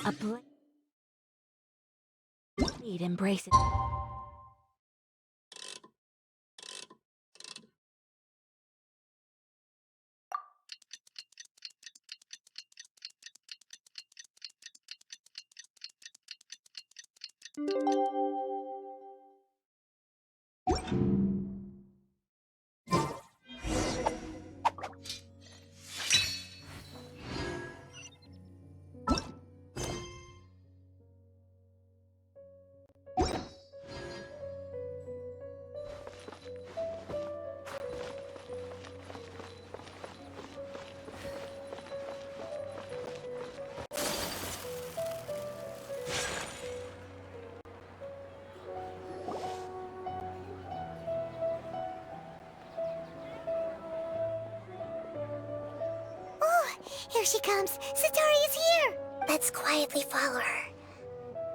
A blade embraces. Here she comes! Satori is here! Let's quietly follow her.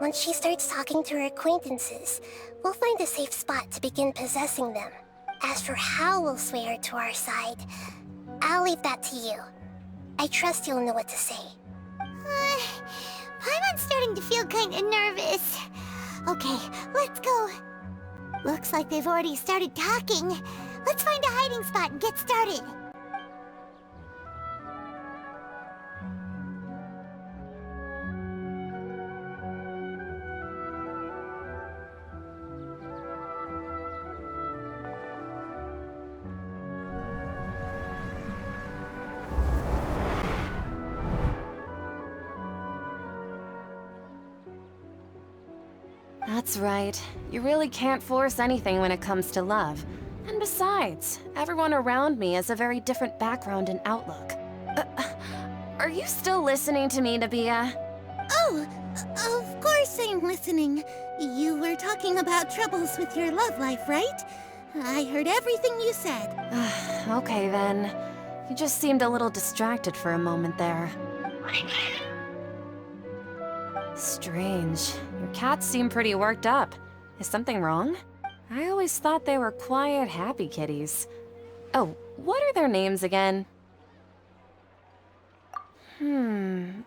Once she starts talking to her acquaintances, we'll find a safe spot to begin possessing them. As for how we'll sway her to our side, I'll leave that to you. I trust you'll know what to say. I'm starting to feel kinda nervous. Okay, let's go. Looks like they've already started talking. Let's find a hiding spot and get started. That's right. You really can't force anything when it comes to love. And besides, everyone around me has a very different background and outlook. Are you still listening to me, Nabia? Oh, of course I'm listening. You were talking about troubles with your love life, right? I heard everything you said. Okay then. You just seemed a little distracted for a moment there. Strange. Your cats seem pretty worked up. Is something wrong? I always thought they were quiet, happy kitties. Oh, what are their names again?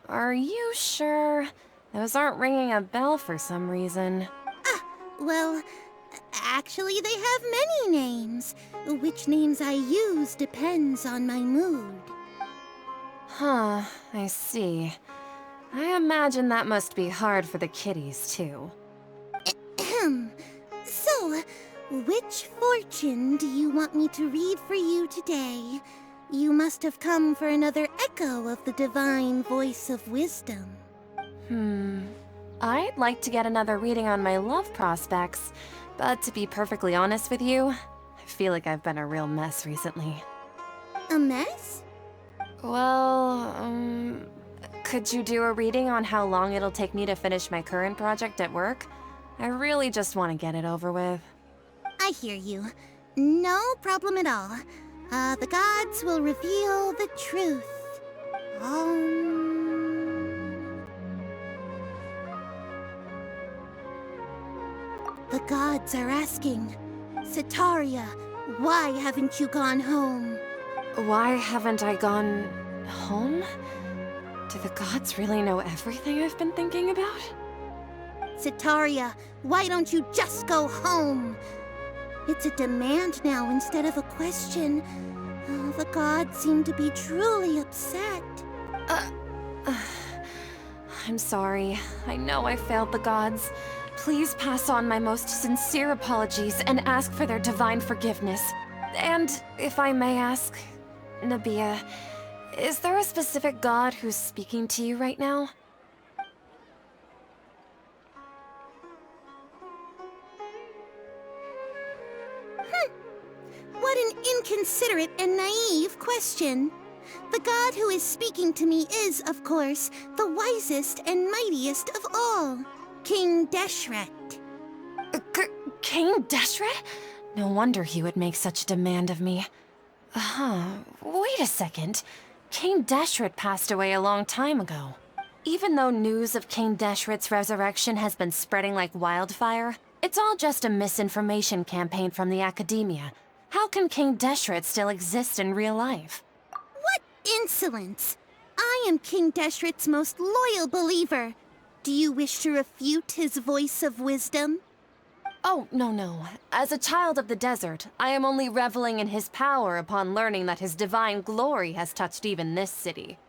Are you sure? Those aren't ringing a bell for some reason. Well, actually they have many names. Which names I use depends on my mood. Huh, I see. I imagine that must be hard for the kitties, too. So, which fortune do you want me to read for you today? You must have come for another echo of the divine voice of wisdom. I'd like to get another reading on my love prospects, but to be perfectly honest with you, I feel like I've been a real mess recently. A mess? Well, could you do a reading on how long it'll take me to finish my current project at work? I really just want to get it over with. I hear you. No problem at all. The gods will reveal the truth. The gods are asking, Sataria, why haven't you gone home? Why haven't I gone home? Do the gods really know everything I've been thinking about? Sataria, why don't you just go home? It's a demand now instead of a question. The gods seem to be truly upset. I'm sorry. I know I failed the gods. Please pass on my most sincere apologies and ask for their divine forgiveness. And if I may ask, Nabia, is there a specific god who's speaking to you right now? What an inconsiderate and naive question. The god who is speaking to me is, of course, the wisest and mightiest of all, King Deshret. King Deshret? No wonder he would make such a demand of me. Wait a second. King Deshret passed away a long time ago. Even though news of King Deshret's resurrection has been spreading like wildfire, it's all just a misinformation campaign from the academia. How can King Deshret still exist in real life? What insolence! I am King Deshret's most loyal believer. Do you wish to refute his voice of wisdom? Oh, no. As a child of the desert, I am only reveling in his power upon learning that his divine glory has touched even this city.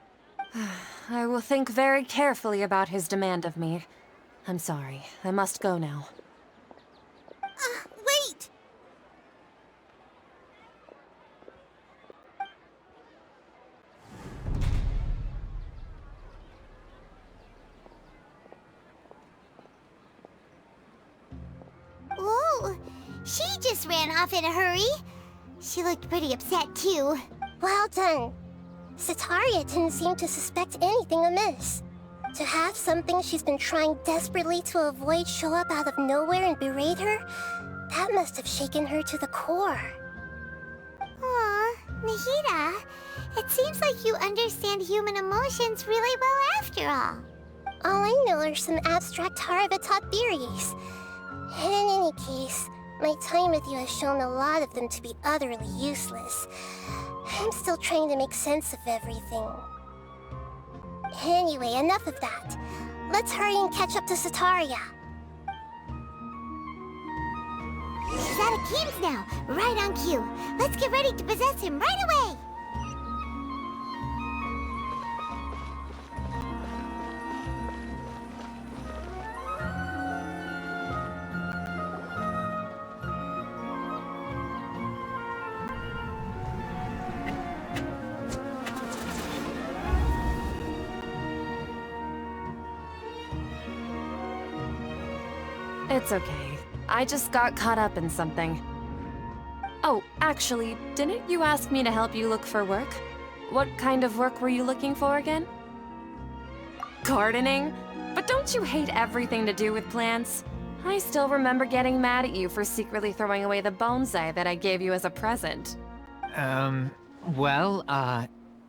I will think very carefully about his demand of me. I'm sorry. I must go now. Wait! Whoa! She just ran off in a hurry. She looked pretty upset, too. Well done. Sataria didn't seem to suspect anything amiss. To have something she's been trying desperately to avoid show up out of nowhere and berate her, that must have shaken her to the core. Aw, Nahida, it seems like you understand human emotions really well after all. All I know are some abstract Harava-taught theories. And in any case, my time with you has shown a lot of them to be utterly useless. I'm still trying to make sense of everything. Anyway, enough of that. Let's hurry and catch up to Sataria. He's at Akeem's now, right on cue. Let's get ready to possess him right away! It's okay. I just got caught up in something. Oh, actually, didn't you ask me to help you look for work? What kind of work were you looking for again? Gardening? But don't you hate everything to do with plants? I still remember getting mad at you for secretly throwing away the bonsai that I gave you as a present.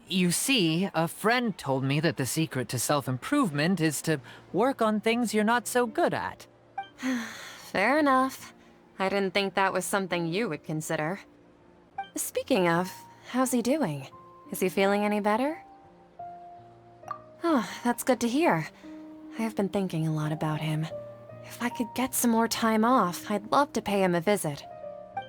You see, a friend told me that the secret to self-improvement is to work on things you're not so good at. Fair enough. I didn't think that was something you would consider. Speaking of, how's he doing? Is he feeling any better? Oh, that's good to hear. I have been thinking a lot about him. If I could get some more time off, I'd love to pay him a visit.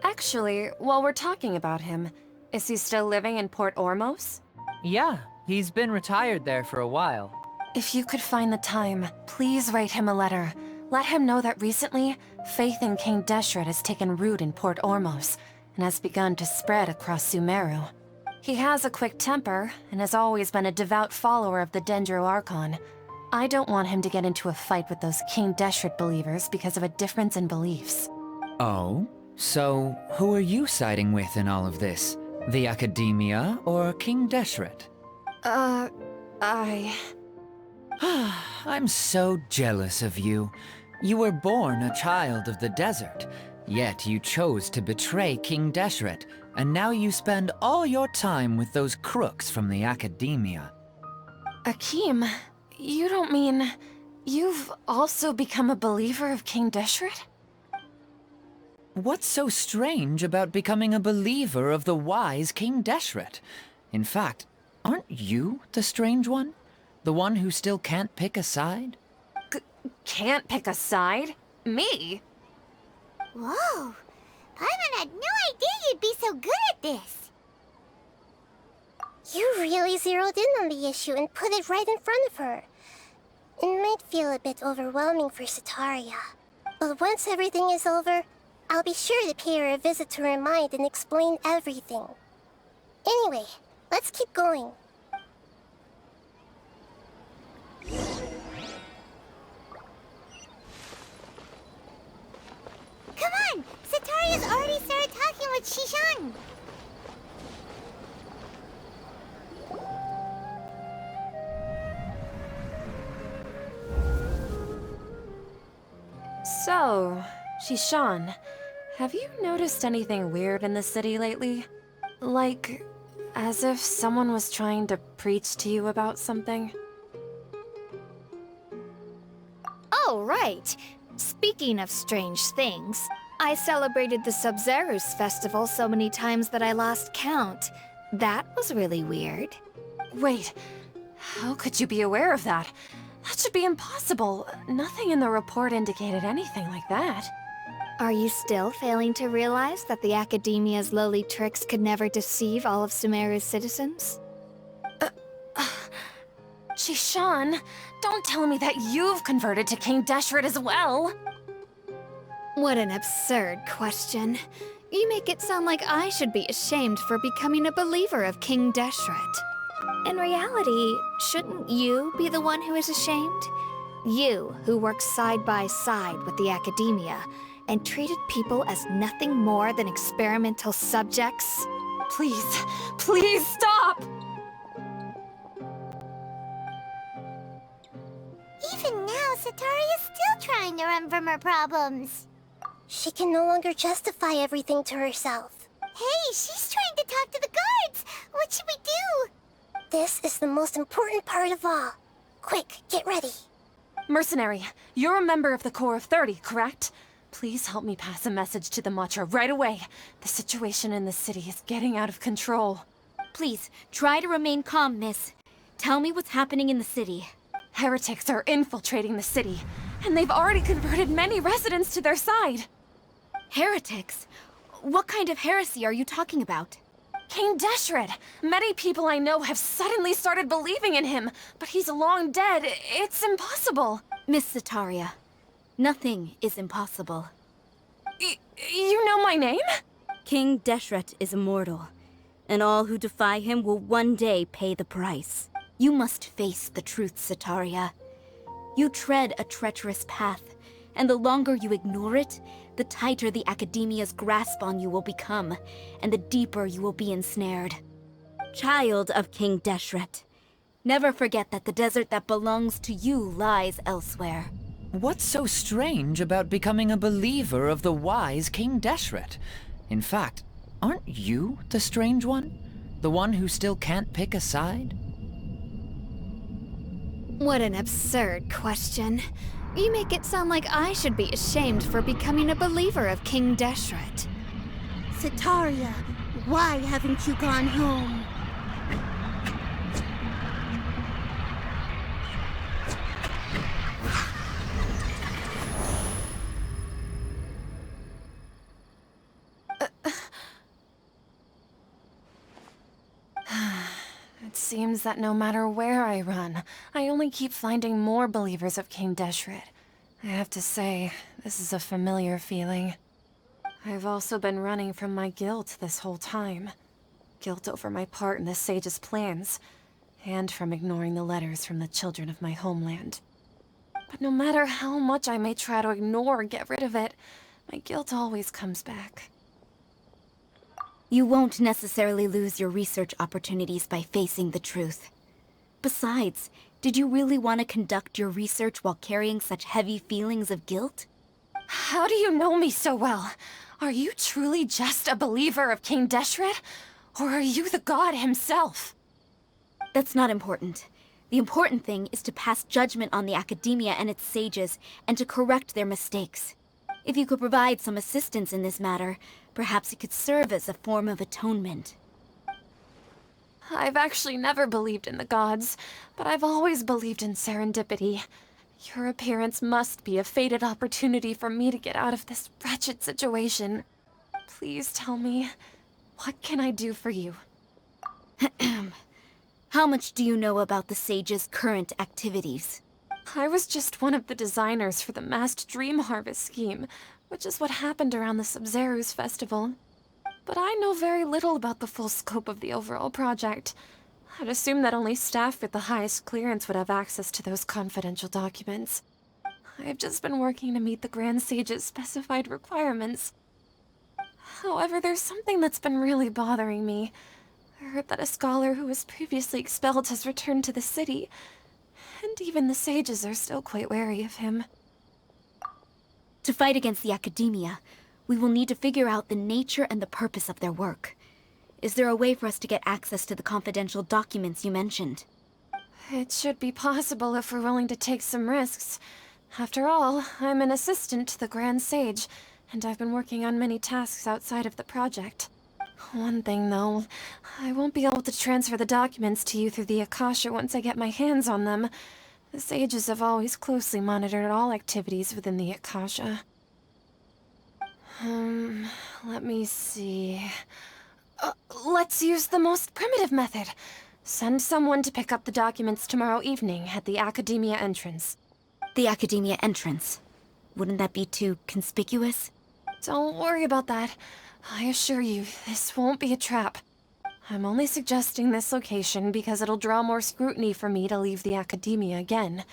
Actually, while we're talking about him, is he still living in Port Ormos? Yeah, he's been retired there for a while. If you could find the time, please write him a letter. Let him know that recently, faith in King Deshret has taken root in Port Ormos and has begun to spread across Sumeru. He has a quick temper and has always been a devout follower of the Dendro Archon. I don't want him to get into a fight with those King Deshret believers because of a difference in beliefs. Oh? So, who are you siding with in all of this? The Academia or King Deshret? I'm so jealous of you. You were born a child of the desert, yet you chose to betray King Deshret, and now you spend all your time with those crooks from the Academia. Akeem, you don't mean... you've also become a believer of King Deshret? What's so strange about becoming a believer of the wise King Deshret? In fact, aren't you the strange one? The one who still can't pick a side? Can't pick a side? Me? Whoa! Paimon had no idea you'd be so good at this! You really zeroed in on the issue and put it right in front of her. It might feel a bit overwhelming for Sataria, but once everything is over, I'll be sure to pay her a visit to her mind and explain everything. Anyway, let's keep going. Come on! Sataria's already started talking with Shishan! So, Shishan, have you noticed anything weird in the city lately? Like, as if someone was trying to preach to you about something? Oh, right. Speaking of strange things, I celebrated the Sub-Zerus festival so many times that I lost count. That was really weird. Wait, how could you be aware of that? That should be impossible. Nothing in the report indicated anything like that. Are you still failing to realize that the Academia's lowly tricks could never deceive all of Sumeru's citizens? Shishan, don't tell me that you've converted to King Deshret as well. What an absurd question. You make it sound like I should be ashamed for becoming a believer of King Deshret. In reality, shouldn't you be the one who is ashamed? You, who worked side by side with the Academia and treated people as nothing more than experimental subjects? Please, please stop! Even now, Satari is still trying to run from her problems. She can no longer justify everything to herself. Hey, she's trying to talk to the guards! What should we do? This is the most important part of all. Quick, get ready. Mercenary, you're a member of the Corps of 30, correct? Please help me pass a message to the Matcha right away. The situation in the city is getting out of control. Please, try to remain calm, miss. Tell me what's happening in the city. Heretics are infiltrating the city, and they've already converted many residents to their side. Heretics? What kind of heresy are you talking about? King Deshret! Many people I know have suddenly started believing in him, but he's long dead. It's impossible. Miss Sataria, nothing is impossible. You know my name? King Deshret is immortal, and all who defy him will one day pay the price. You must face the truth, Sataria. You tread a treacherous path, and the longer you ignore it, the tighter the Academia's grasp on you will become, and the deeper you will be ensnared. Child of King Deshret, never forget that the desert that belongs to you lies elsewhere. What's so strange about becoming a believer of the wise King Deshret? In fact, aren't you the strange one? The one who still can't pick a side? What an absurd question. You make it sound like I should be ashamed for becoming a believer of King Deshret. Sataria, why haven't you gone home? It seems that no matter where I run, I only keep finding more believers of King Deshret. I have to say, this is a familiar feeling. I've also been running from my guilt this whole time. Guilt over my part in the Sage's plans, and from ignoring the letters from the children of my homeland. But no matter how much I may try to ignore or get rid of it, my guilt always comes back. You won't necessarily lose your research opportunities by facing the truth. Besides, did you really want to conduct your research while carrying such heavy feelings of guilt? How do you know me so well? Are you truly just a believer of King Deshret? Or are you the god himself? That's not important. The important thing is to pass judgment on the Academia and its sages, and to correct their mistakes. If you could provide some assistance in this matter, perhaps it could serve as a form of atonement. I've actually never believed in the gods, but I've always believed in serendipity. Your appearance must be a fated opportunity for me to get out of this wretched situation. Please tell me, what can I do for you? How much do you know about the sage's current activities? I was just one of the designers for the massed dream harvest scheme, which is what happened around the Sub-Zeru's festival. But I know very little about the full scope of the overall project. I'd assume that only staff with the highest clearance would have access to those confidential documents. I've just been working to meet the Grand Sage's specified requirements. However, there's something that's been really bothering me. I heard that a scholar who was previously expelled has returned to the city, and even the sages are still quite wary of him. To fight against the Academia, we will need to figure out the nature and the purpose of their work. Is there a way for us to get access to the confidential documents you mentioned? It should be possible if we're willing to take some risks. After all, I'm an assistant to the Grand Sage, and I've been working on many tasks outside of the project. One thing, though, I won't be able to transfer the documents to you through the Akasha once I get my hands on them. The sages have always closely monitored all activities within the Akasha. Let me see... let's use the most primitive method. Send someone to pick up the documents tomorrow evening at the Academia entrance. The Academia entrance. Wouldn't that be too conspicuous? Don't worry about that. I assure you, this won't be a trap. I'm only suggesting this location because it'll draw more scrutiny for me to leave the Academia again.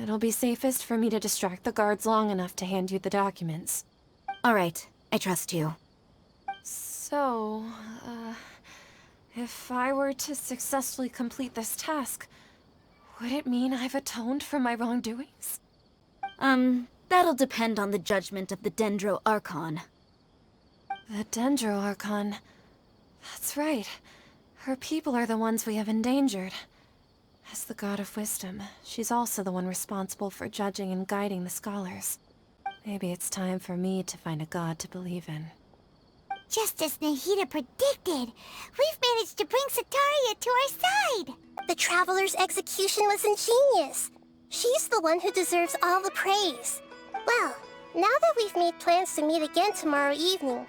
It'll be safest for me to distract the guards long enough to hand you the documents. All right, I trust you. So, if I were to successfully complete this task, would it mean I've atoned for my wrongdoings? That'll depend on the judgment of the Dendro Archon. The Dendro Archon. That's right. Her people are the ones we have endangered. As the God of Wisdom, she's also the one responsible for judging and guiding the scholars. Maybe it's time for me to find a god to believe in. Just as Nahida predicted, we've managed to bring Sataria to our side. The Traveler's execution was ingenious. She's the one who deserves all the praise. Well, now that we've made plans to meet again tomorrow evening,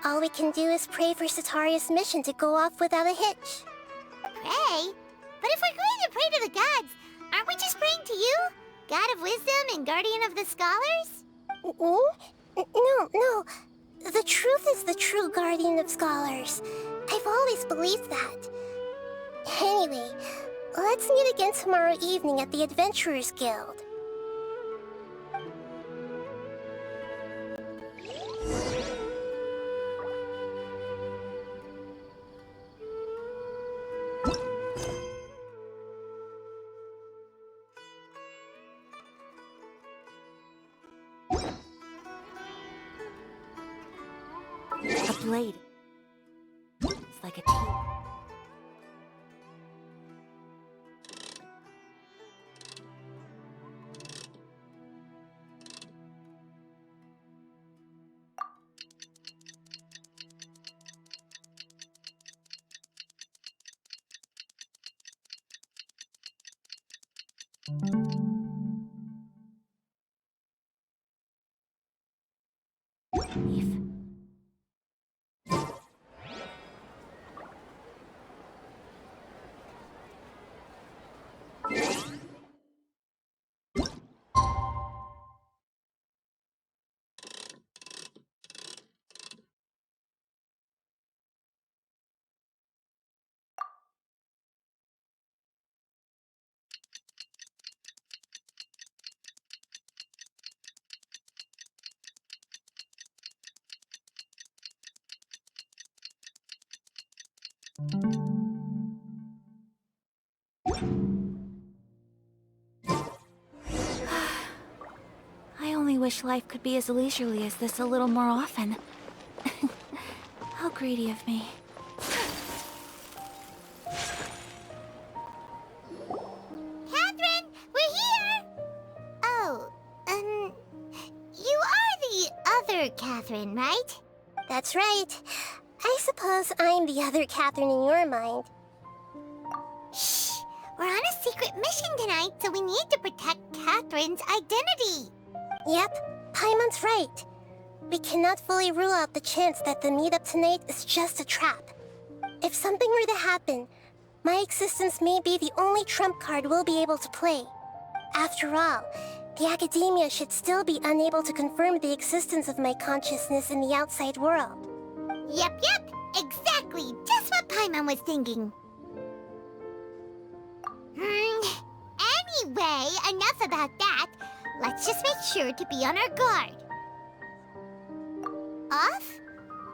all we can do is pray for Sataria's mission to go off without a hitch. Pray? But if we're going to pray to the gods, aren't we just praying to you? God of Wisdom and Guardian of the Scholars? No. The truth is the true Guardian of Scholars. I've always believed that. Anyway, let's meet again tomorrow evening at the Adventurers Guild. A blade. It's like a teeth. Leaf. I only wish life could be as leisurely as this a little more often. How greedy of me. Catherine, we're here! Oh, you are the other Catherine, right? That's right. I suppose I'm the other Catherine in your mind. Shh! We're on a secret mission tonight, so we need to protect Catherine's identity. Yep, Paimon's right. We cannot fully rule out the chance that the meetup tonight is just a trap. If something were to happen, my existence may be the only trump card we'll be able to play. After all, the Academia should still be unable to confirm the existence of my consciousness in the outside world. Yep, exactly, just what Paimon was thinking. Anyway, enough about that. Let's just make sure to be on our guard. Off?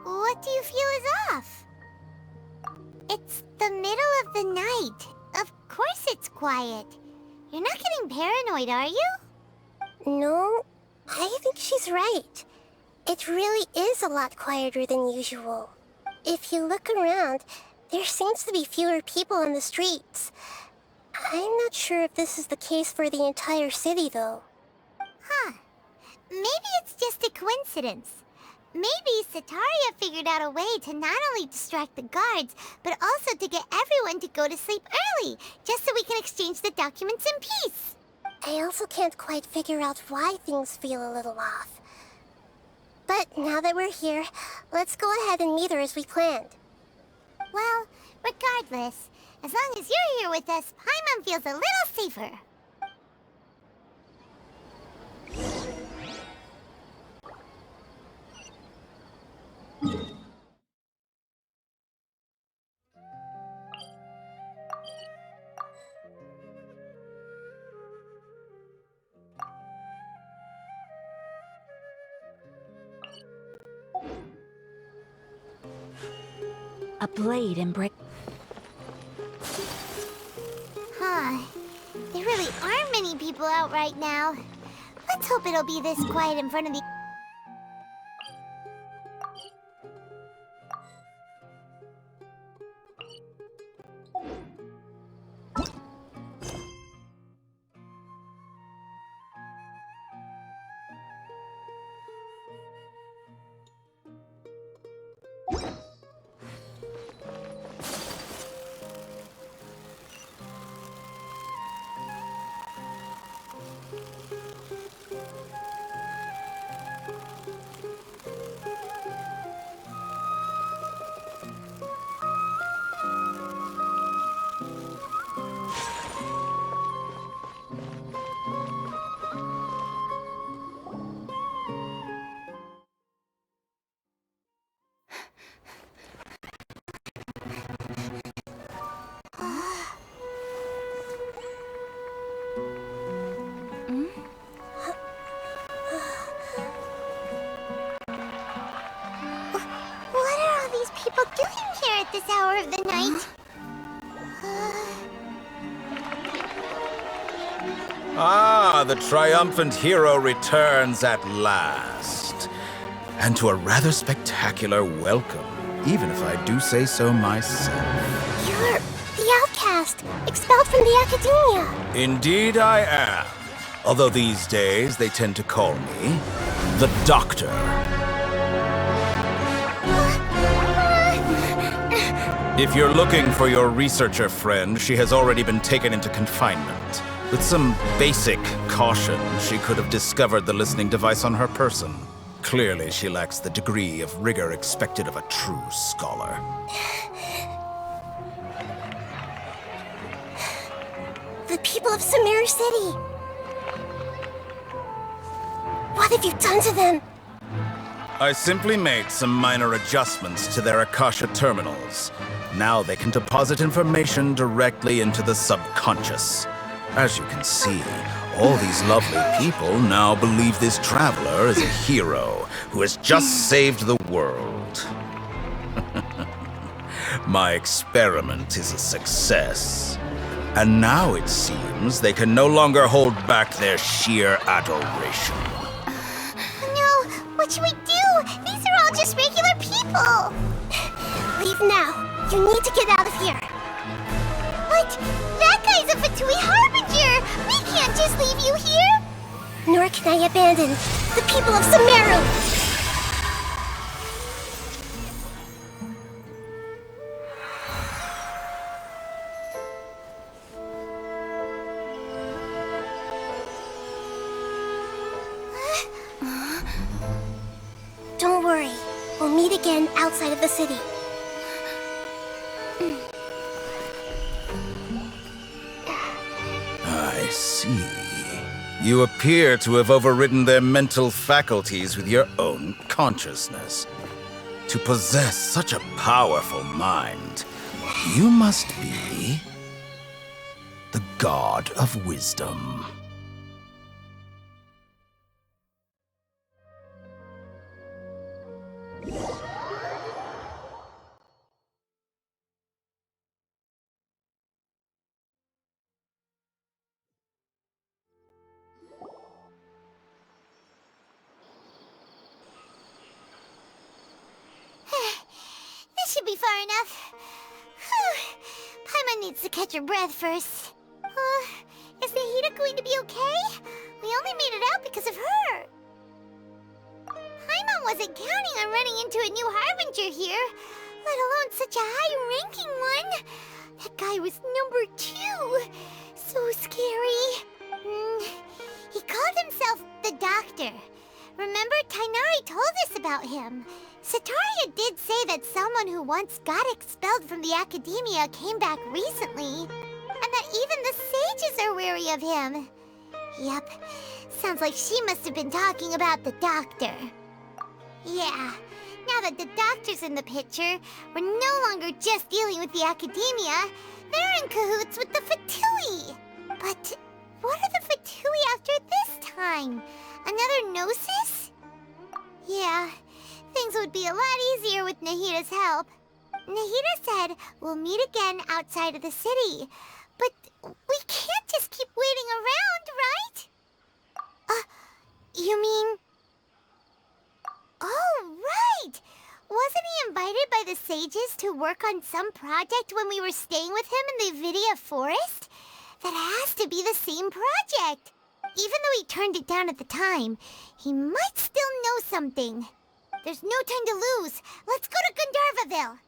What do you feel is off? It's the middle of the night. Of course it's quiet. You're not getting paranoid, are you? No, I think she's right. It really is a lot quieter than usual. If you look around, there seems to be fewer people on the streets. I'm not sure if this is the case for the entire city, though. Huh. Maybe it's just a coincidence. Maybe Sataria figured out a way to not only distract the guards, but also to get everyone to go to sleep early, just so we can exchange the documents in peace. I also can't quite figure out why things feel a little off. But now that we're here, let's go ahead and meet her as we planned. Well, regardless, as long as you're here with us, Paimon feels a little safer. A blade and break. Huh. There really aren't many people out right now. Let's hope it'll be this quiet in front of the... What are all these people doing here at this hour of the night? Ah, the triumphant hero returns at last. And to a rather spectacular welcome, even if I do say so myself. You're the outcast, expelled from the Academia. Indeed I am. Although these days they tend to call me the Doctor. If you're looking for your researcher friend, she has already been taken into confinement. With some basic caution, she could have discovered the listening device on her person. Clearly, she lacks the degree of rigor expected of a true scholar. The people of Sumeru City. What have you done to them? I simply made some minor adjustments to their Akasha terminals. Now they can deposit information directly into the subconscious. As you can see, all these lovely people now believe this traveler is a hero who has just saved the world. My experiment is a success. And now it seems they can no longer hold back their sheer adoration. No, what should we do? These are all just regular people. Leave now. You need to get out of here. What? That guy's a Fatui Harbinger! We can't just leave you here! Nor can I abandon the people of Sumeru. Don't worry. We'll meet again outside of the city. I see. You appear to have overridden their mental faculties with your own consciousness. To possess such a powerful mind, you must be the god of wisdom. This should be far enough. Whew. Paimon needs to catch her breath first. Is Nahida going to be okay? We only made it out because of her. Paimon wasn't counting on running into a new Harbinger here, let alone such a high-ranking one. That guy was number 2. So scary. He called himself the Doctor. Remember, Tainari told us about him. Sataria did say that someone who once got expelled from the academia came back recently, and that even the sages are weary of him. Yep, sounds like she must have been talking about the Doctor. Yeah, now that the Doctor's in the picture, we're no longer just dealing with the academia. They're in cahoots with the Fatui. But what are the Fatui after this time? Another Gnosis? Yeah, things would be a lot easier with Nahita's help. Nahita said we'll meet again outside of the city. But we can't just keep waiting around, right? You mean... Oh, right! Wasn't he invited by the sages to work on some project when we were staying with him in the Vidia forest? That has to be the same project. Even though he turned it down at the time, he might still know something. There's no time to lose. Let's go to Gandharvaville.